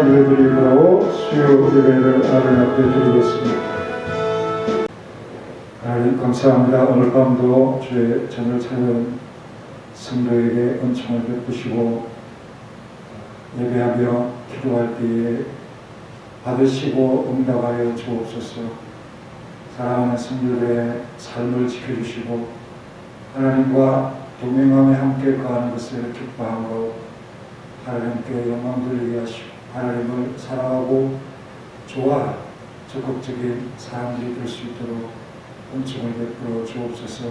예배드리므로 수요 예배를 하나님 앞에 드리겠습니다. 하나님 감사합니다. 오늘 밤도 주의 전을 찾은 성도에게 은총을 베푸시고 예배하며 기도할 때에 받으시고 응답하여 주옵소서. 사랑하는 성도들의 삶을 지켜주시고 하나님과 동행하며 함께 거하는 것을 기뻐하고 하나님께 영광 돌리게 하시고 하나님을 사랑하고 좋아하는 적극적인 사람들이 될 수 있도록 은총을 베풀어 주옵소서.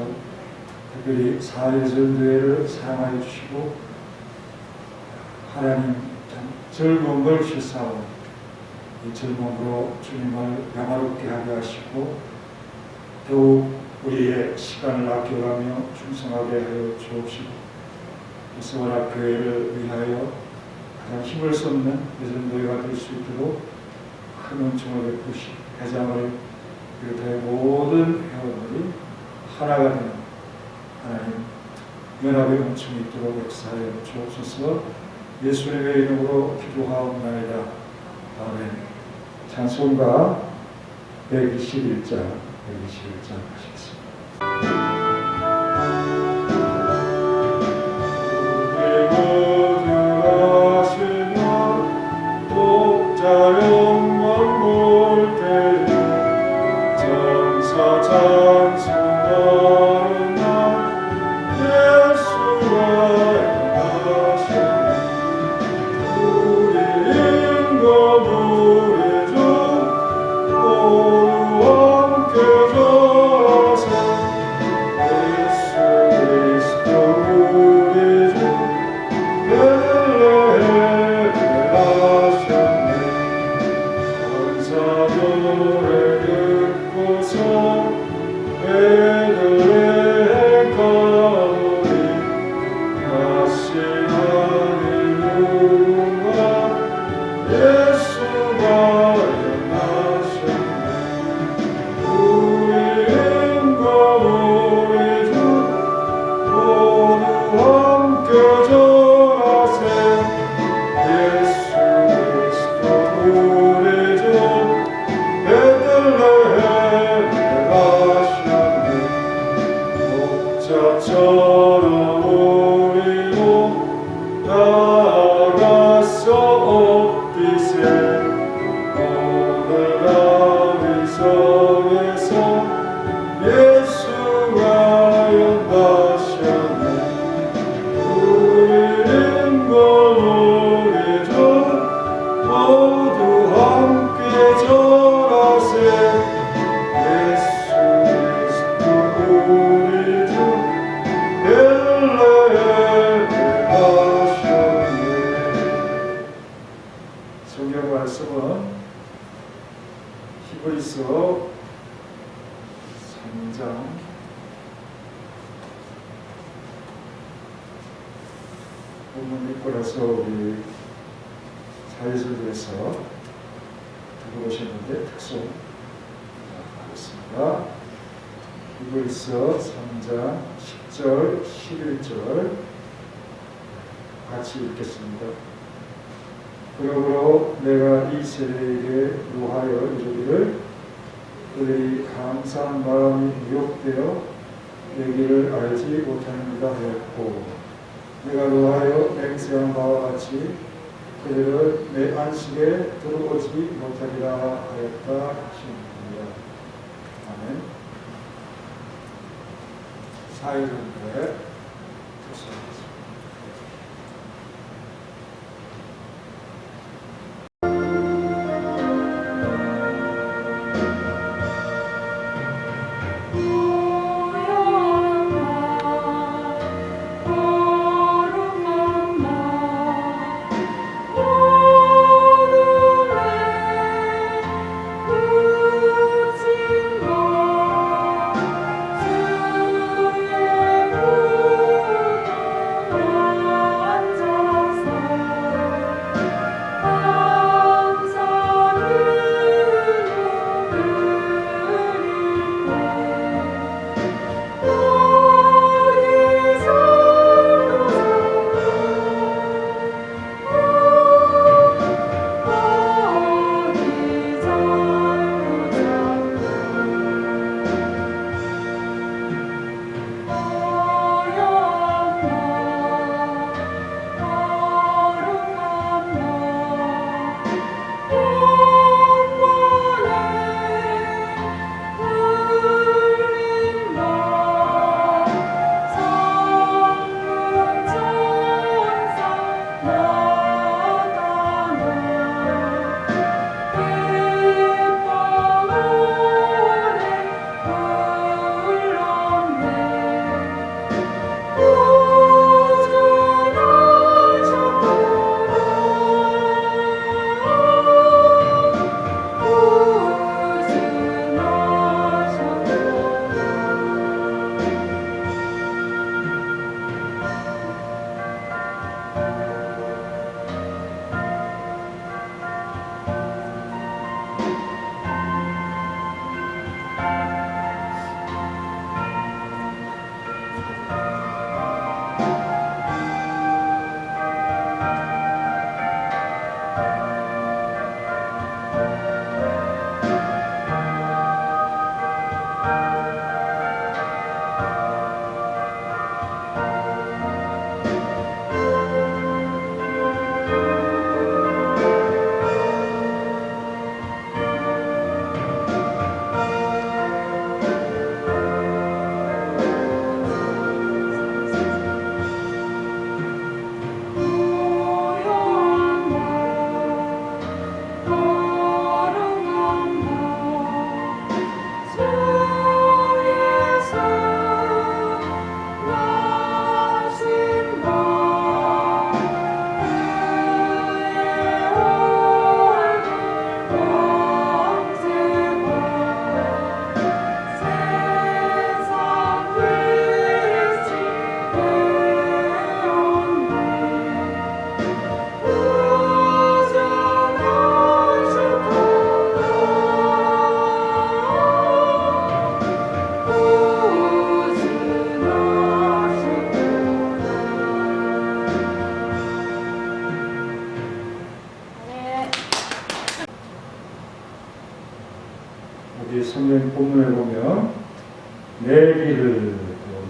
특별히 사회전도회를 사랑하여 주시고 하나님 즐거움을 실사하고 이 즐거움으로 주님을 영화롭게 하게 하시고 더욱 우리의 시간을 아껴가며 충성하게 하여 주옵시고 서원학교회를 위하여 가장 힘을 쏟는 예전도회가 될 수 있도록 큰 은총을 베푸시 회장을 비롯하여 모든 회원들이 하나가 되는 하나님 연합의 은총이 있도록 역사하여 주옵소서. 예수님의 이름으로 기도하옵나이다. 아멘. 찬송가 121장 하시겠습니다. 저처럼 우리도 나아가서 옥빛에 오늘 다윗성에서 예수가 연하셨네. 우리는 우리도 모두 함께 절하세. 예수 그리스도 우리도 엘레 하셨네. 성경 말씀은 히브리서 3장 5문 읽고 나서 우리 사회설교에서 들어보셨는데 특송하겠습니다. 히브리서 3장 10절 11절 같이 읽겠습니다. 그러므로 내가 이 세대에게 노하여 이르기를 그들이 감사한 마음이 미혹되어 내 길을 알지 못하는다 하였고 내가 노하여 맹세한 바와 같이 그들은 내 안식에 들어오지 못하리라 하였다 하십니다. 아멘. 사회전도의 특성입니다. 주의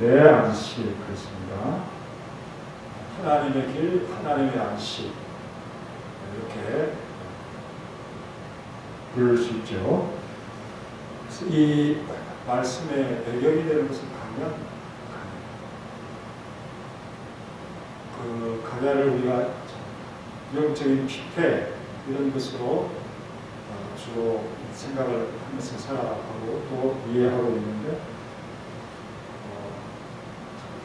내 안식 그렇습니다. 하나님의 길, 하나님의 안식 이렇게 부를 수 있죠. 그래서 이 말씀의 배경이 되는 것은 강연. 그 강야를 우리가 영적인 피폐 이런 것으로 주로 생각을 하면서 살아가고 또 이해하고 있는데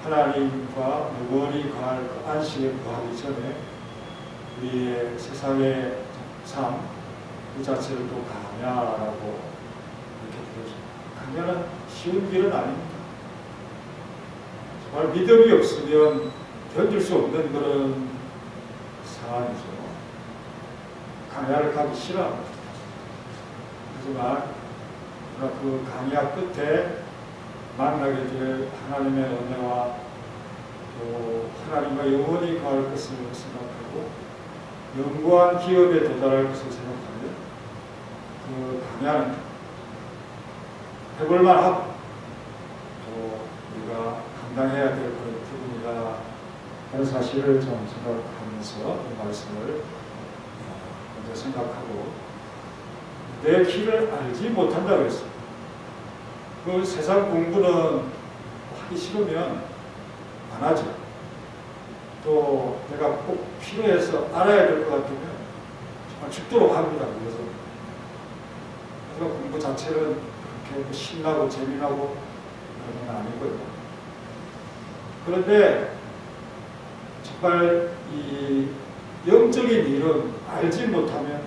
하나님과 영원히 거할 그 안식에 거하기 전에 우리의 세상의 삶 그 자체를 또 강야라고 이렇게 부르죠. 강야는 쉬운 길은 아닙니다. 정말 믿음이 없으면 견딜 수 없는 그런 상황이죠. 강야를 가기 싫어합니다. 하지만 그 강야 끝에 만나게 될 하나님의 은혜와 또 하나님과 영원히 거할 것을 생각하고 영구한 기업에 도달할 것을 생각하면 그 강야는 해볼만 하고 또 우리가 감당해야 될 그런 부분이다 하는 사실을 좀 생각하면서 이 말씀을 먼저 생각하고 내 길을 알지 못한다고 그랬어요. 그 세상 공부는 하기 싫으면 안 하죠. 또 내가 꼭 필요해서 알아야 될 것 같으면 정말 죽도록 합니다. 그래서 공부 자체는 그렇게 신나고 재미나고 그런 건 아니고요. 그런데 정말 이 영적인 일은 알지 못하면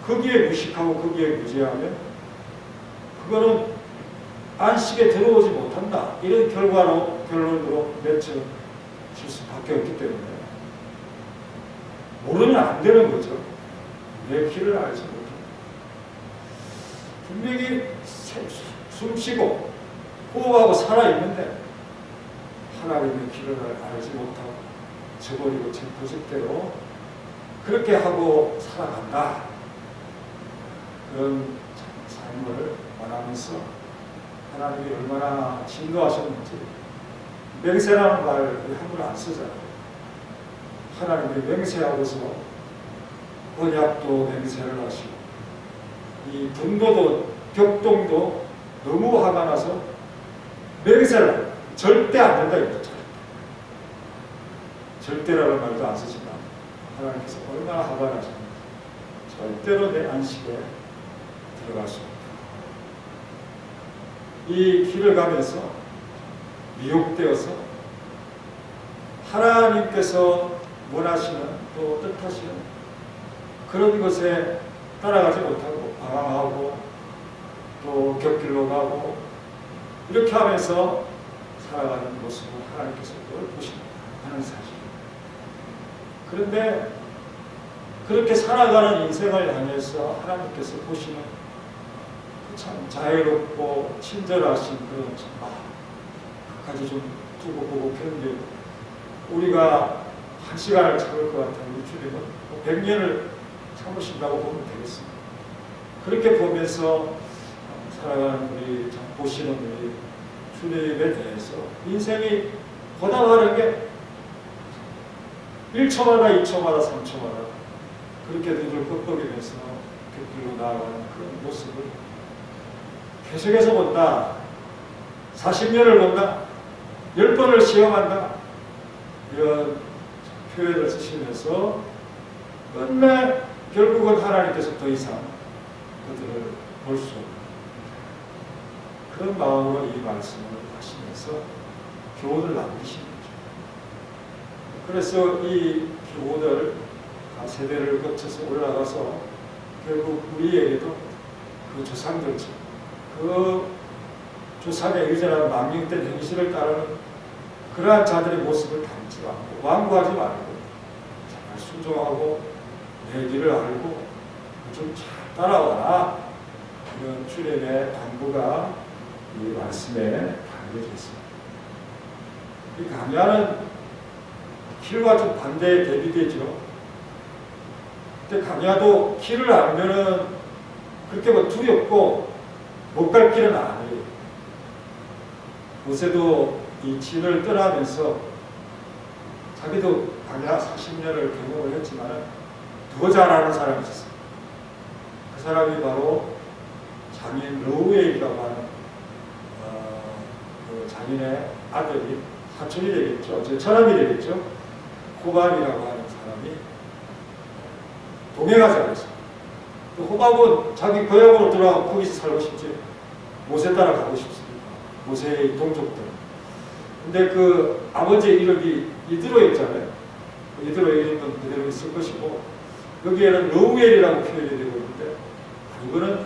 거기에 무식하고 거기에 무지하면 그거는 안식에 들어오지 못한다. 이런 결론으로 맺혀질 수밖에 없기 때문에 모르면 안 되는 거죠. 내 길을 알지 못한다. 분명히 숨쉬고 호흡하고 살아있는데 하나님의 길을 알지 못하고 저버리고 제 고집대로 그렇게 하고 살아간다. 그런 삶을 원하면서 하나님이 얼마나 진노하셨는지 맹세라는 말을 함부로 안 쓰잖아요. 하나님이 맹세하고서 언약도 맹세를 하시고 이 분노도 격동도 너무 화가 나서 맹세를 절대 안 된다 이거죠. 절대라는 말도 안 쓰지만 하나님께서 얼마나 화가 나셨는지 절대로 내 안식에 들어갈 수 없다. 이 길을 가면서 미혹되어서 하나님께서 원하시는 또 뜻하시는 그런 것에 따라가지 못하고 방황하고 또 곁길로 가고 이렇게 하면서 살아가는 모습을 하나님께서 그걸 보신다 하는 사실. 그런데 그렇게 살아가는 인생을 향해서 하나님께서 보시는 참 자애롭고 친절하신 그런 끝까지 좀 두고 보고 그런데 우리가 한 시간을 참을 것 같아요. 주님은 100년을 참으신다고 보면 되겠습니다. 그렇게 보면서 살아가는 우리 참 보시는 우리 주님에 대해서 인생이 보다 다르게 1초마다 2초마다 3초마다 그렇게 눈을 끄덕이면서 곁길로 나아가는 그런 모습을 계속해서 본다. 40년을 본다. 10번을 시험한다. 이런 표현을 쓰시면서 끝내 결국은 하나님께서 더 이상 그들을 볼 수 없는 그런 마음으로 이 말씀을 하시면서 교훈을 남기신 거죠. 그래서 이 교훈을 세대를 거쳐서 올라가서 결국 우리에게도 그 조상들처럼 그 조상의 의존한 망령된 행실을 따르는 그러한 자들의 모습을 닮지 않고 완고하지 말고 정말 순종하고 내 길을 알고 좀 잘 따라와라. 이런 주님의 당부가 이 말씀에 담겨져 있습니다. 이 강야는 길과 좀 반대에 대비되죠. 근데 강야도 길을 알면은 그렇게 뭐 두렵고 못 갈 길은 아니에요. 요새도 이 진을 떠나면서 자기도 강야 40년을 경험을 했지만 더 잘하는 사람이 있었어요. 그 사람이 바로 장인 러우웨이라고 하는 그 장인의 아들이 사촌이 되겠죠. 제 처남이 되겠죠. 호밥이라고 하는 사람이 동행하자고 했어요. 호밥은 자기 고향으로 돌아가 거기서 살고 싶지 모세 따라 가고 싶습니다. 모세의 동족들. 근데 그 아버지의 이름이 이드로였잖아요. 이드로 이름은 그대로 있을 것이고 여기에는 러우엘이라고 표현이 되고 있는데 이거는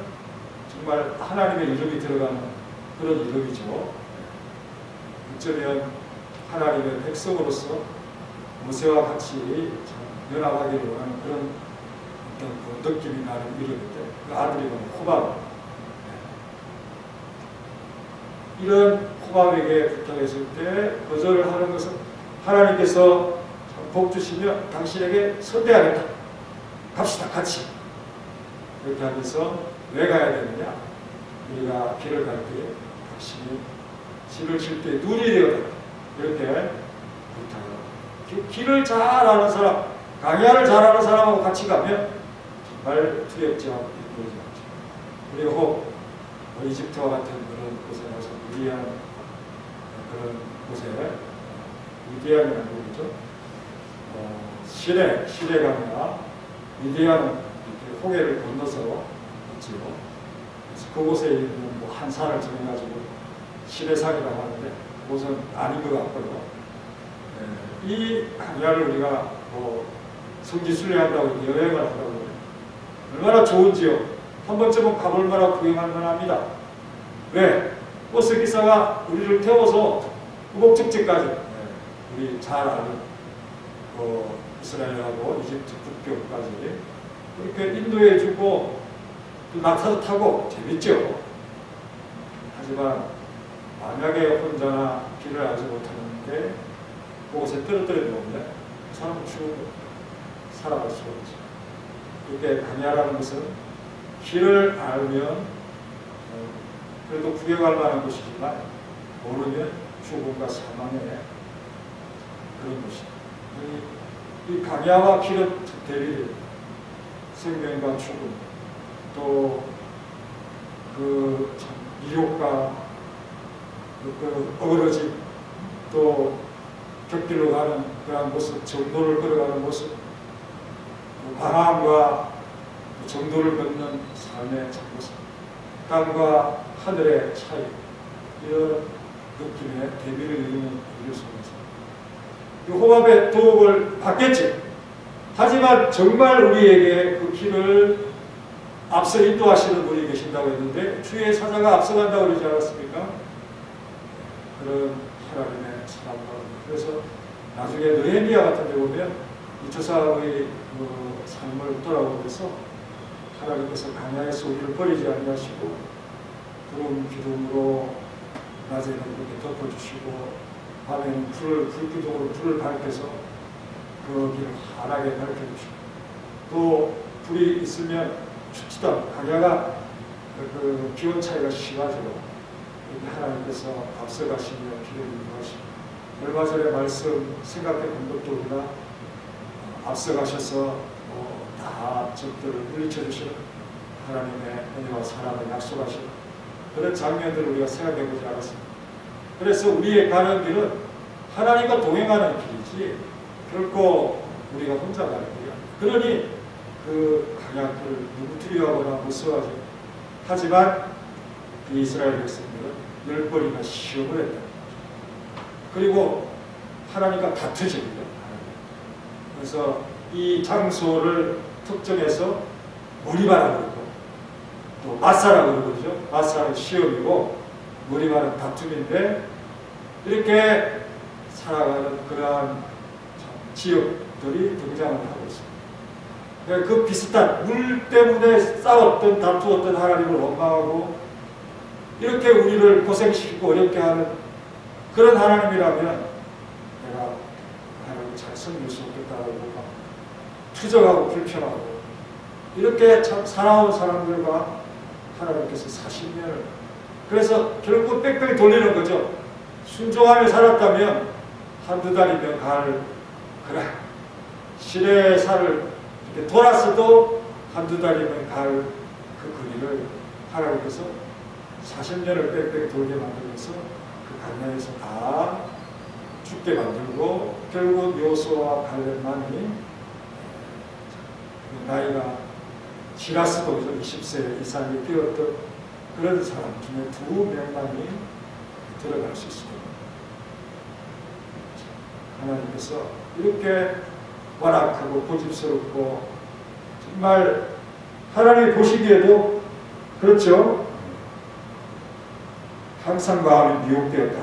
정말 하나님의 이름이 들어가는 그런 이름이죠. 어쩌면 하나님의 백성으로서 모세와 같이 연합하기를 원하는 그런 어떤 그 느낌이 나는 이름인데 그 아들이 호밥. 이런 호밥에게 부탁했을 때 거절을 하는 것은 하나님께서 복 주시며 당신에게 선대하겠다. 갑시다 같이. 그렇게 하면서 왜 가야 되느냐? 우리가 길을 갈 때 당신이 길을 칠 때 눈이 되어라. 이렇게 부탁을. 길을 잘 아는 사람, 강야를 잘 아는 사람하고 같이 가면 정말 두렵지 않고 보이지 않죠. 그리고 이집트와 같은 그런 곳에 가서 미디안 그런 곳에 미디안이 아니죠. 시내 강야 미디안은 이렇게 홍해를 건너서 있지요. 그래서 그곳에 있는 뭐 한 산을 정해가지고 시내산이라고 하는데 그곳은 아닌 것 같고요. 이 강야를 우리가 뭐 성지순례한다고 여행을 한다고 얼마나 좋은지요. 한 번쯤은 가볼 만하고 구경할 만합니다. 왜? 버스 기사가 우리를 태워서 목적지까지 우리 잘 아는 이스라엘하고 이집트 국경까지 이렇게 인도해주고 또 낙타도 타고 재밌죠. 하지만 만약에 혼자나 길을 알지 못하는데 그곳에 떨어뜨려 놓으면 그 사람은 죽은 거예요. 살아갈 수가 없죠. 이렇게 강야라는 것은 길을 알면 그래도 구경할 만한 곳이지만 모르면 죽음과 사망의 그런 곳이다. 이 강야와 길은 대비됩니다. 생명과 죽음, 또 그 미혹과 그 어그러짐, 또 곁길로 가는 그러한 모습, 정도를 걸어가는 모습, 방황과 정도를 걷는 삶의 모습, 땅과 하늘의 차이, 이런 느낌의 대비를 이루는 일을 속에서 이 호밥의 도움을 받겠지. 하지만 정말 우리에게 그 길을 앞서 인도하시는 분이 계신다고 했는데 주의 사자가 앞서간다고 그러지 않았습니까? 그런 하나님의 사랑과 그래서 나중에 느헤미야 같은 데 보면 이 조상의 삶을 돌아보면서 하나님께서 강야에서 우리를 버리지 아니하시고 구름 기둥으로 낮에는 그렇게 덮어주시고 밤에는 불기둥으로 불을 밝혀서 그 길을 환하게 밝혀주시고 또 불이 있으면 춥지도 않고 강야가 그 기온 차이가 심하죠. 이렇게 하나님께서 앞서가시며 길을 인도하시고 얼마 전에 말씀 생각해 본 것도 우리가 앞서가셔서 다 적들을 물리쳐 주시는 하나님의 은혜와 사랑을 약속하시는 그런 장면들을 우리가 생각해 보지 않았습니다. 그래서 우리의 가는 길은 하나님과 동행하는 길이지 결코 우리가 혼자 가는 길이 아닙니다. 그러니 그 강약을 누구 두려워하거나 무서워하지 하지만 이 이스라엘 백성들은 10번이나 시험을 했다. 그리고 하나님과 다투집니다. 그래서 이 장소를 특정해서 무리바라고 그러고 또 마사라고 그러죠. 마사는 시험이고 무리바는 다툼인데 이렇게 살아가는 그러한 지역들이 등장을 하고 있습니다. 그 비슷한 물 때문에 싸웠던 다투었던 하나님을 원망하고 이렇게 우리를 고생시키고 어렵게 하는 그런 하나님이라면 내가 하나님을 잘 섬길 수 없겠다고 투정하고 불편하고 이렇게 참 살아온 사람들과 하나님께서 40년을 그래서 결국 빽빽 돌리는 거죠. 순종하며 살았다면 한두 달이면 갈 그래 시내산을 이렇게 돌았어도 한두 달이면 갈 그 거리를 하나님께서 40년을 빽빽 돌게 만들면서 그 광야에서 다 죽게 만들고 결국 요수아와 갈렙만이 나이가 지났어도 20세 이상이 되었던 그런 사람 중에 2명만이 들어갈 수 있습니다. 하나님께서 이렇게 완악하고 고집스럽고 정말 하나님이 보시기에도 그렇죠. 항상 마음이 미혹되었다.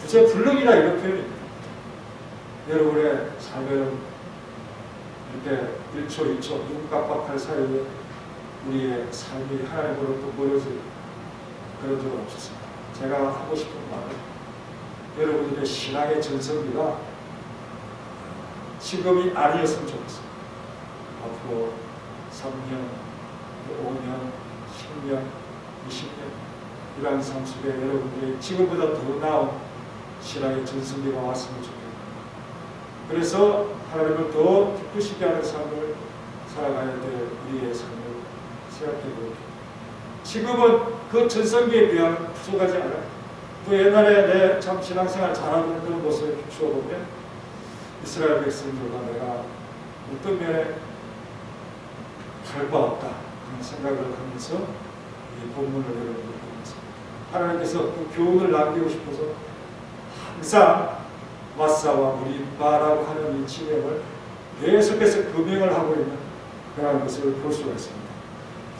구제불능이라 이런 표현입니다. 여러분의 삶에는 이렇게 1초 2초 눈 깜빡할 사이에 우리의 삶이 하나님으로부터 멀어질 그런 적은 없었습니다. 제가 하고 싶은 말은 여러분들의 신앙의 전성기가 지금이 아니었으면 좋겠습니다. 앞으로 3년, 5년, 10년, 20년 이러한 삶 속에 여러분들이 지금보다 더 나은 신앙의 전성기가 왔으면 좋겠습니다. 그래서 하나님을 더 기쁘시게 하는 삶을 살아가야 될 우리의 삶을 생각해 보십시오. 지금은 그 전성기에 비하면 부족하지 않아요. 또 옛날에 내 참 신앙생활 잘하는 그런 모습을 비추어보면 이스라엘 백성들과 내가 어떤 면에 닮아왔다 그런 생각을 하면서 이 본문을 여러분들 보면서 하나님께서 그 교훈을 남기고 싶어서 항상 마사와 무리바라고 하는 이 지명을 계속해서 금명을 하고 있는 그런 것을 볼 수가 있습니다.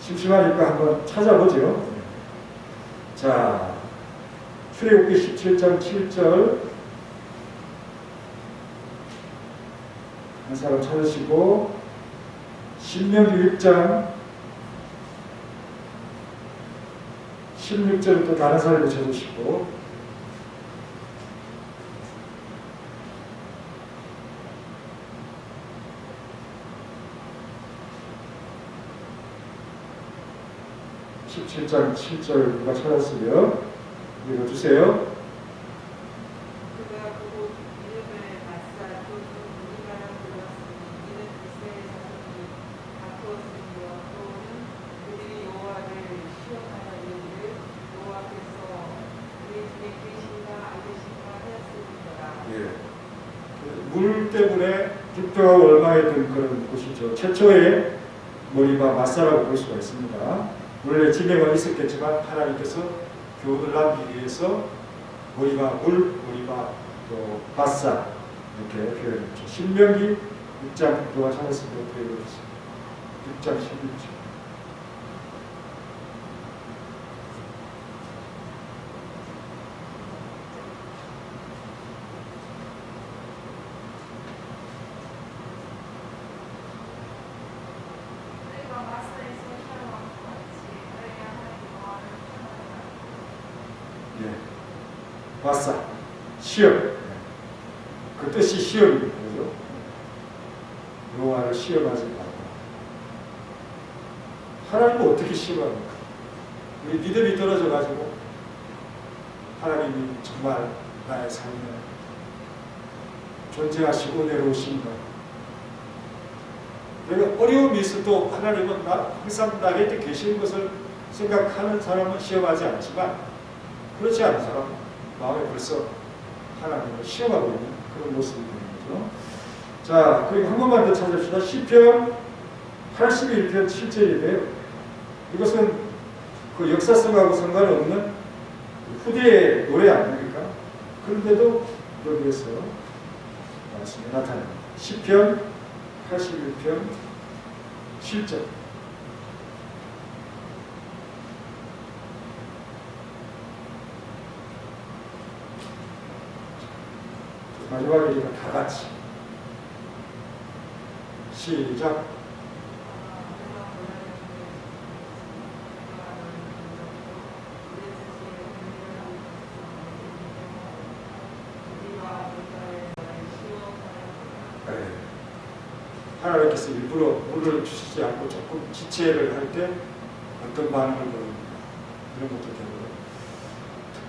심심하니까 한번 찾아보죠. 자, 출애굽기 17장 7절 한 사람 찾으시고 신명기 6장 16절을 또 다른 사람이 찾으시고 (17장 7절) 누가 찾았으면 읽어주세요. 물 때문에 불평하고 원망에 든 그런 곳이죠. 최초의 머리바 마사라고 볼 수가 있습니다. 원래 지명은 있었겠지만 하나님께서 교훈을 남기기 위해서 머리바 물, 머리바 또 마사 이렇게 표현했죠. 신명기 6장 누가 찾았습니다. 읽어주세요. 6장 16절. 마사, 시험. 그 뜻이 시험입니다. 그죠? 여호와를 시험하지 말고. 하나님은 어떻게 시험합니까? 우리 믿음이 떨어져가지고 하나님이 정말 나의 삶에 존재하시고 내려오신가. 내가 어려움이 있어도 하나님은 항상 나에 계시는 것을 생각하는 사람은 시험하지 않지만 그렇지 않은 사람은 마음에 벌써 하나님을 시험하고 있는 그런 모습이 되는 거죠. 자, 그리고 한 번만 더 찾읍시다. 시편 81편 7절인데요. 이것은 그 역사성하고 상관없는 후대의 노래 아닙니까? 그런데도 여기에서 말씀이 나타납니다. 시편 81편 7절. 마지막에 다 같이 시작. 하나님께서 일부러 물을 주시지 않고 조금 지체를 할 때 어떤 반응을 보입니다. 이런 것도 되고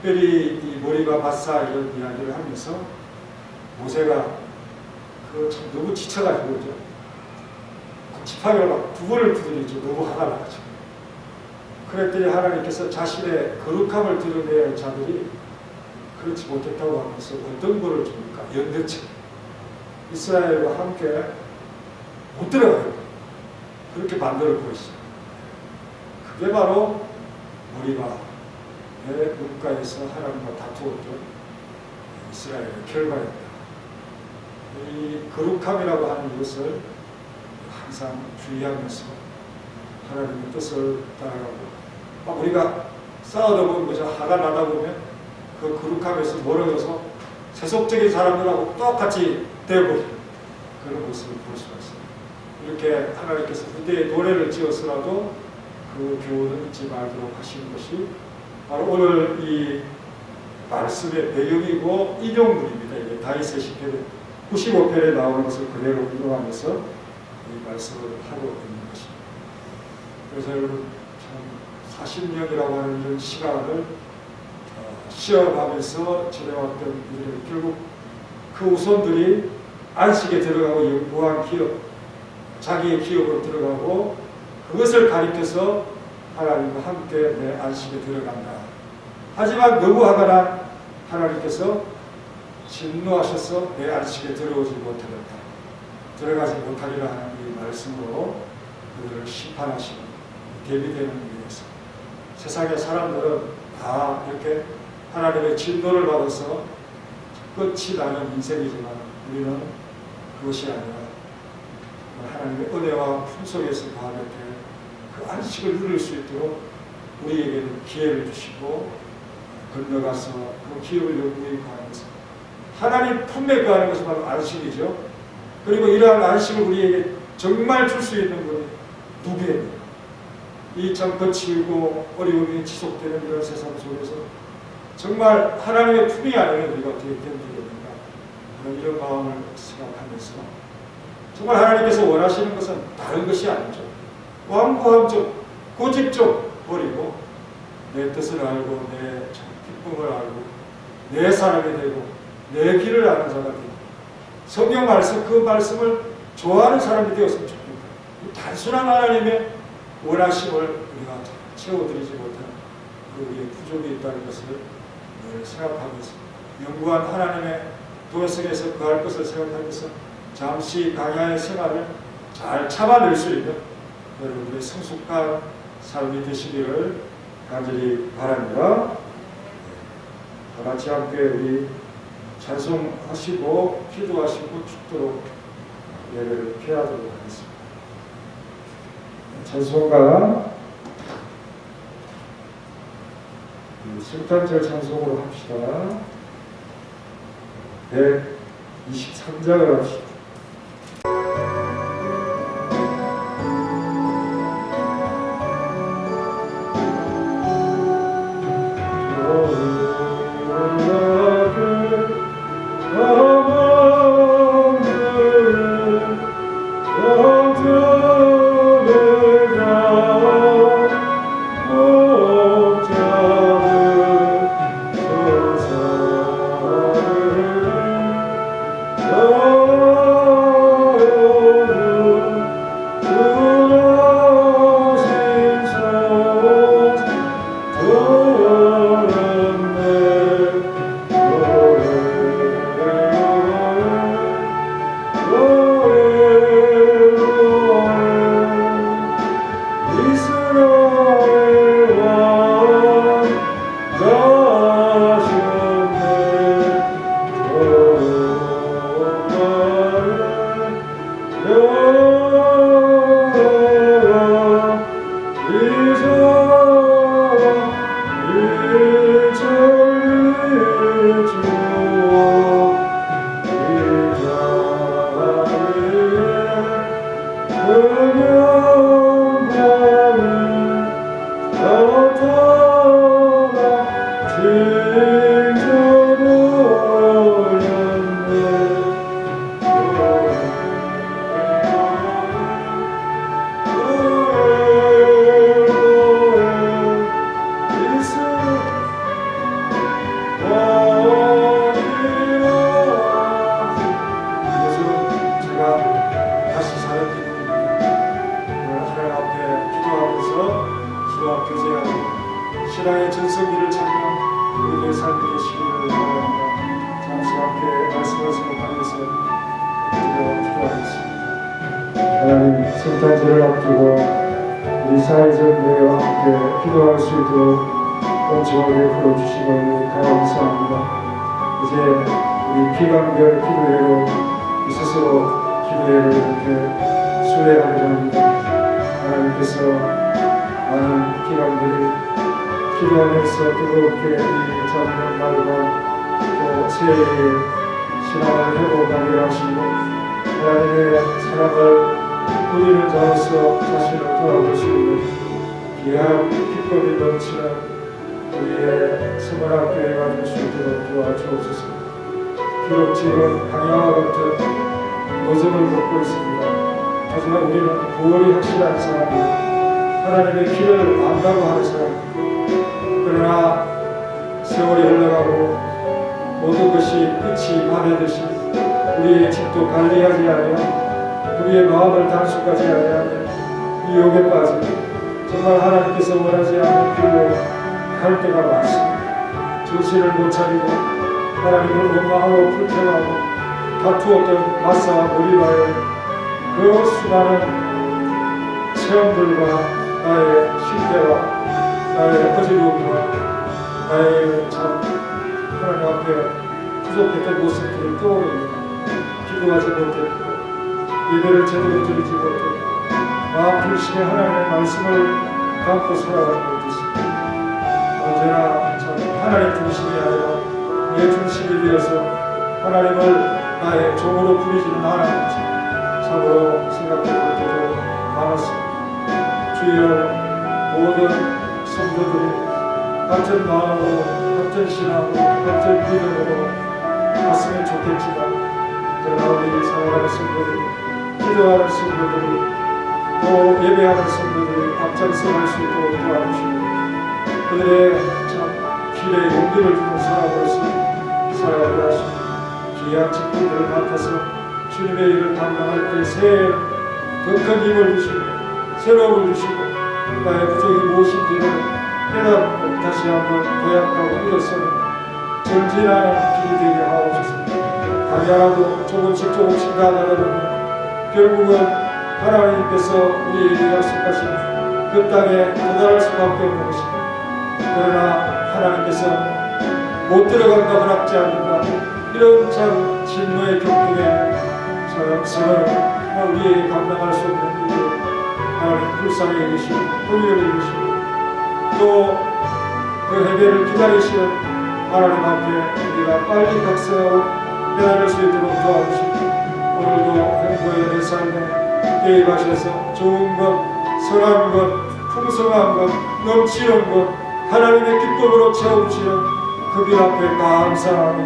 특별히 이 모리바 바사 이런 이야기를 하면서 모세가 참 너무 지쳐가지고 그죠? 지팡이를 막 두 번을 두드리죠. 너무 화가 나가지고. 그랬더니 하나님께서 자신의 거룩함을 드러내야 할 자들이 그렇지 못했다고 하면서 어떤 벌을 줍니까? 연대체. 이스라엘과 함께 못 들어가요. 그렇게 만들어 버렸어요. 그게 바로 모리바의 물가에서 하나님과 다투었던 이스라엘의 결과입니다. 이 거룩함이라고 하는 것을 항상 주의하면서 하나님의 뜻을 따라가고 우리가 싸우다 보면 그저 화가 나다 보면 그 거룩함에서 멀어져서 세속적인 사람들하고 똑같이 되어버리는 그런 모습을 볼 수가 있습니다. 이렇게 하나님께서 그때의 노래를 지어서라도 그 교훈을 잊지 말도록 하시는 것이 바로 오늘 이 말씀의 배경이고 인용문입니다. 이게 다윗의 시편 95편에 나오는 것을 그대로 인용하면서 이 말씀을 하고 있는 것입니다. 그래서 여러분 참 40년이라고 하는 이런 시간을 시험하면서 지내왔던 이들은 결국 그 후손들이 안식에 들어가고 영구한 기업, 자기의 기업으로 들어가고 그것을 가리켜서 하나님과 함께 내 안식에 들어간다. 하지만 너무 화가 난 하나님께서 진노하셔서 내 안식에 들어오지 못하겠다. 들어가지 못하리라 하는 이 말씀으로 그들을 심판하시는 대비되는 위해서 세상의 사람들은 다 이렇게 하나님의 진노를 받아서 끝이 나는 인생이지만 우리는 그것이 아니라 하나님의 은혜와 품속에서 거하게 그 안식을 누릴 수 있도록 우리에게는 기회를 주시고 건너가서 그 기업을 영구히 거하는 것은 하나님 품에 거하는 것이 바로 안식이죠. 그리고 이러한 안식을 우리에게 정말 줄 수 있는 분이 누구입니까? 이 참 거칠고 어려움이 지속되는 이런 세상 속에서 정말 하나님의 품이 아니면 우리가 어떻게 견디겠는가 이런 마음을 생각하면서 정말 하나님께서 원하시는 것은 다른 것이 아니죠. 완고함적, 고집적 버리고 내 뜻을 알고 내 기쁨을 알고 내 사람이 되고 내 길을 아는 자가 되고 성경 말씀 그 말씀을 좋아하는 사람이 되었으면 좋겠다. 단순한 하나님의 원하심을 우리가 채워드리지 못하는 그 우리의 부족이 있다는 것을 늘 생각하면서 영구한 하나님의 도성에서 거할 것을 생각하면서 잠시 강야의 생활을 잘 참아낼 수 있는 여러분들의 성숙한 삶이 되시기를 간절히 바랍니다. 다 같이 함께 우리 찬송하시고 기도하시고 죽도록 예배를 피하도록 하겠습니다. 찬송가 성탄절 찬송으로 합시다. 123장을 합시다. Oh 성탄절을 앞두고 우리 사회적 내와 함께 기도할 수 있도록 온전하게 풀어주심을 감사합니다. 이제 우리 기간별 기도회로 스스로 기도회를 이렇게 수행하게 합니다. 하나님께서 많은 기관들이 기도하면서 뜨겁게 이 작은 날과 또 새해의 신앙을 회복하게 하시고 하나님의 사랑을 누리는 자로서 자신을 돌아볼 수 있는 귀한 기쁨이 넘치는 우리의 서문학교회가 될 수 있도록 도와주옵소서. 비록 지금 강야와 같은 노정을 겪고 있습니다. 하지만 우리는 구원이 확실한 사람이고 하나님의 길을 안다고 하는 사람입니다. 그러나 세월이 흘러가고 모든 것이 끝이 가되듯이 우리의 집도 관리하지 아니하며 우리의 마음을 단속하지 아니하며 유혹에 빠지고 정말 하나님께서 원하지 않는 길로 갈 때가 많습니다. 정신을 못 차리고 하나님을 원망하고 불평하고 다투었던 마사와 모리바의 그 수많은 체험들과 나의 실패와 나의 어지러움과 나의 참 하나님 앞에 부족했던 모습들을 떠오릅니다. 기도하지 못했고 예배를 제대로 드리지 못했고 마음 중심에 하나님의 말씀을 담고 살아가지 못했습니다. 언제나 참 하나님 중심이 아니라 내 중심이 되어서 하나님을 나의 종으로 부리지는 않았는지 참으로 생각해 볼 때도 많았습니다. 주여 모든 성도들이 같은 마음으로 같은 신앙으로 같은 믿음으로 갔으면 좋겠지만 그러나 우리 사랑하는 성도들이 기도하는 성도들이 또 예배하는 성도들이 앞장서 갈 수 있도록 도와주시고 그들의 참 길에 용기를 주는 사람으로서 살아가게 하시고 귀한 직분들을 맡아서 주님의 일을 감당할 때 새해 더 큰 힘을 주시고 새로움을 주시고 나의 부족이 무엇인지를 깨닫고 다시 한번 고약하고 일어서는 전진하는 길이 되게 하옵소서. 강야라도 조금씩 나아가다 보면 결국은 하나님께서 우리에게 약속하신 그 땅에 도달할 수밖에 없는 것입니다. 그러나 하나님께서 못 들어간다 허락지 않는다 이런 참 진노의 격동에 저는 우리에게 감당할 수 없는 일을 하나님 불쌍히 여기시고 긍휼히 여기시고 또 그 해결을 기다리시는 하나님 앞에 우리가 빨리 각성하고 깨달을 수 있도록 도와주시고 오늘도 행복의 내 삶에 개입하셔서 좋은 것, 선한 것, 풍성한 것, 넘치는 것 하나님의 기쁨으로 채워주시는 그 길 앞에 감사하며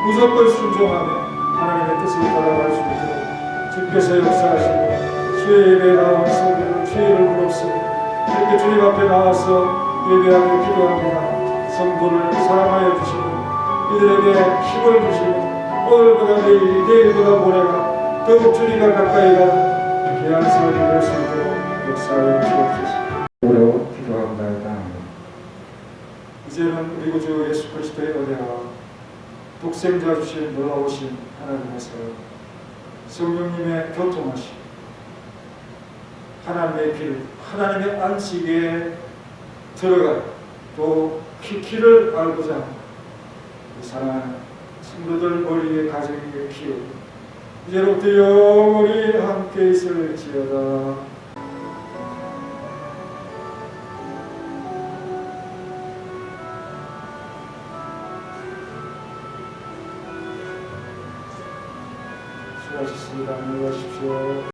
무조건 순종하며 하나님의 뜻을 따라갈 수 있도록 주께서 역사하시고 주의 예배에 나온 성도들 주의를 부릅쓰고 이렇게 주님 앞에 나와서 예배하며 기도합니다. 성도를 사랑하여 주시고 이들에게 힘을 주시고 오늘보다 내일보다 모레가 더욱 주님과 가까이 가는 귀한 삶이 될 수 있도록 역사하여 주옵소서. 오래 기도합니다. 이제는 우리 구주 예수 그리스도의 은혜와 독생자 주신 놀라우신 하나님에서 성령님의 교통하심 하나님의 길, 하나님의 안식에 들어가 또 길을 알고자 하는 사랑하는 친구들 머리에 가정에 키우고 이제로부터 영원히 함께 있을지어다. 수고하셨습니다. 안녕히 가십시오.